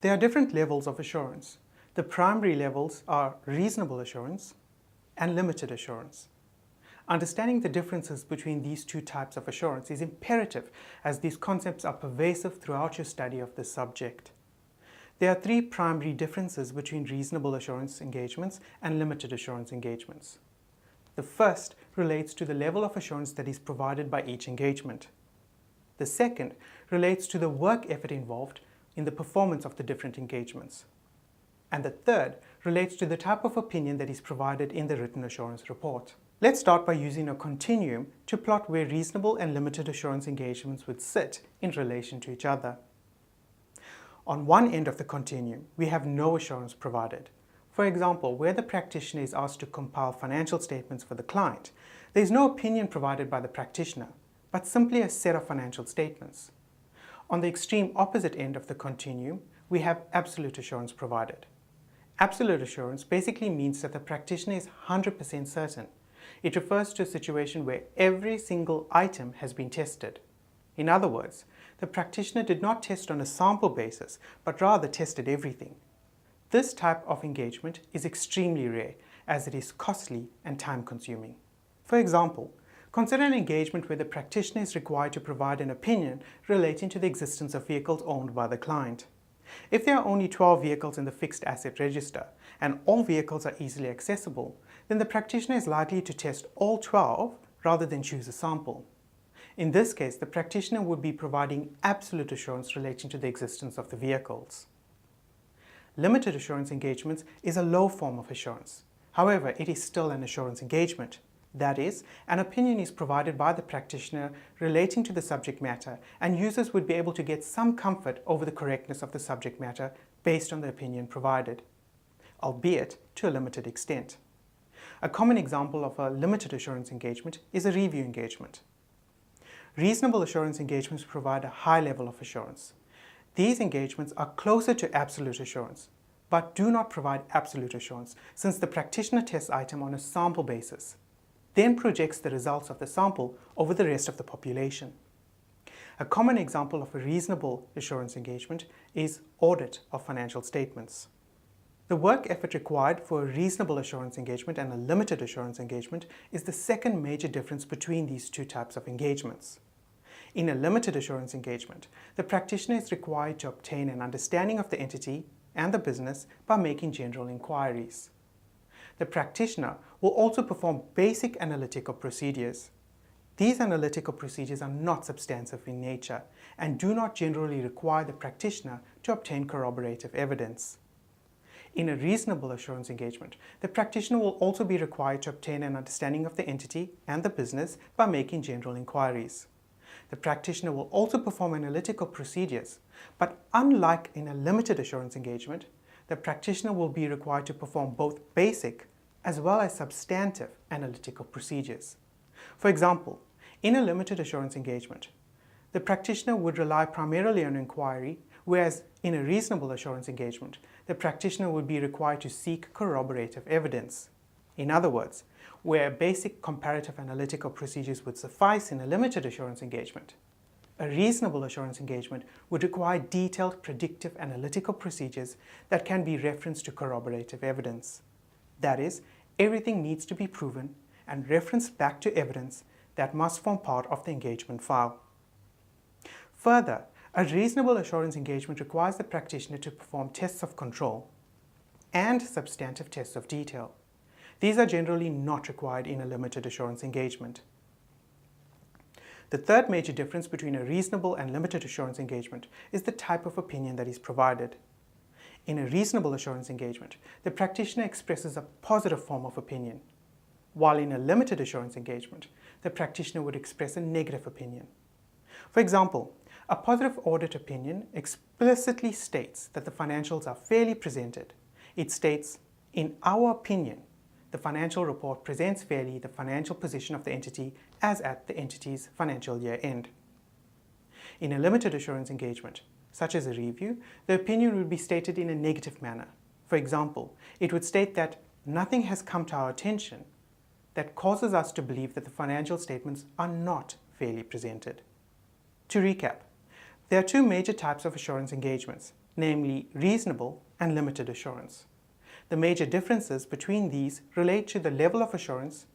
There are different levels of assurance. The primary levels are reasonable assurance and limited assurance. Understanding the differences between these two types of assurance is imperative, as these concepts are pervasive throughout your study of this subject. There are three primary differences between reasonable assurance engagements and limited assurance engagements. The first relates to the level of assurance that is provided by each engagement. The second relates to the work effort involved in the performance of the different engagements. And the third relates to the type of opinion that is provided in the written assurance report. Let's start by using a continuum to plot where reasonable and limited assurance engagements would sit in relation to each other. On one end of the continuum, we have no assurance provided. For example, where the practitioner is asked to compile financial statements for the client, there is no opinion provided by the practitioner, but simply a set of financial statements. On the extreme opposite end of the continuum, we have absolute assurance provided. Absolute assurance basically means that the practitioner is 100% certain. It refers to a situation where every single item has been tested. In other words, the practitioner did not test on a sample basis, but rather tested everything. This type of engagement is extremely rare, as it is costly and time-consuming. For example, consider an engagement where the practitioner is required to provide an opinion relating to the existence of vehicles owned by the client. If there are only 12 vehicles in the fixed asset register and all vehicles are easily accessible, then the practitioner is likely to test all 12 rather than choose a sample. In this case, the practitioner would be providing absolute assurance relating to the existence of the vehicles. Limited assurance engagements is a low form of assurance. However, it is still an assurance engagement. That is, an opinion is provided by the practitioner relating to the subject matter, and users would be able to get some comfort over the correctness of the subject matter based on the opinion provided, albeit to a limited extent. A common example of a limited assurance engagement is a review engagement. Reasonable assurance engagements provide a high level of assurance. These engagements are closer to absolute assurance, but do not provide absolute assurance, since the practitioner tests item on a sample basis, then projects the results of the sample over the rest of the population. A common example of a reasonable assurance engagement is audit of financial statements. The work effort required for a reasonable assurance engagement and a limited assurance engagement is the second major difference between these two types of engagements. In a limited assurance engagement, the practitioner is required to obtain an understanding of the entity and the business by making general inquiries. The practitioner will also perform basic analytical procedures. These analytical procedures are not substantive in nature and do not generally require the practitioner to obtain corroborative evidence. In a reasonable assurance engagement, the practitioner will also be required to obtain an understanding of the entity and the business by making general inquiries. The practitioner will also perform analytical procedures, but unlike in a limited assurance engagement, the practitioner will be required to perform both basic as well as substantive analytical procedures. For example, in a limited assurance engagement, the practitioner would rely primarily on inquiry, whereas in a reasonable assurance engagement, the practitioner would be required to seek corroborative evidence. In other words, where basic comparative analytical procedures would suffice in a limited assurance engagement, a reasonable assurance engagement would require detailed predictive analytical procedures that can be referenced to corroborative evidence. That is, everything needs to be proven and referenced back to evidence that must form part of the engagement file. Further, a reasonable assurance engagement requires the practitioner to perform tests of control and substantive tests of detail. These are generally not required in a limited assurance engagement. The third major difference between a reasonable and limited assurance engagement is the type of opinion that is provided. In a reasonable assurance engagement, the practitioner expresses a positive form of opinion, while in a limited assurance engagement, the practitioner would express a negative opinion. For example, a positive audit opinion explicitly states that the financials are fairly presented. It states, "In our opinion, the financial report presents fairly the financial position of the entity as at the entity's financial year end." In a limited assurance engagement, such as a review, the opinion would be stated in a negative manner. For example, it would state that nothing has come to our attention that causes us to believe that the financial statements are not fairly presented. To recap, there are two major types of assurance engagements: namely reasonable and limited assurance. The major differences between these relate to the level of assurance,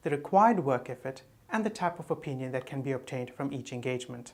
the required work effort, and the type of opinion that can be obtained from each engagement.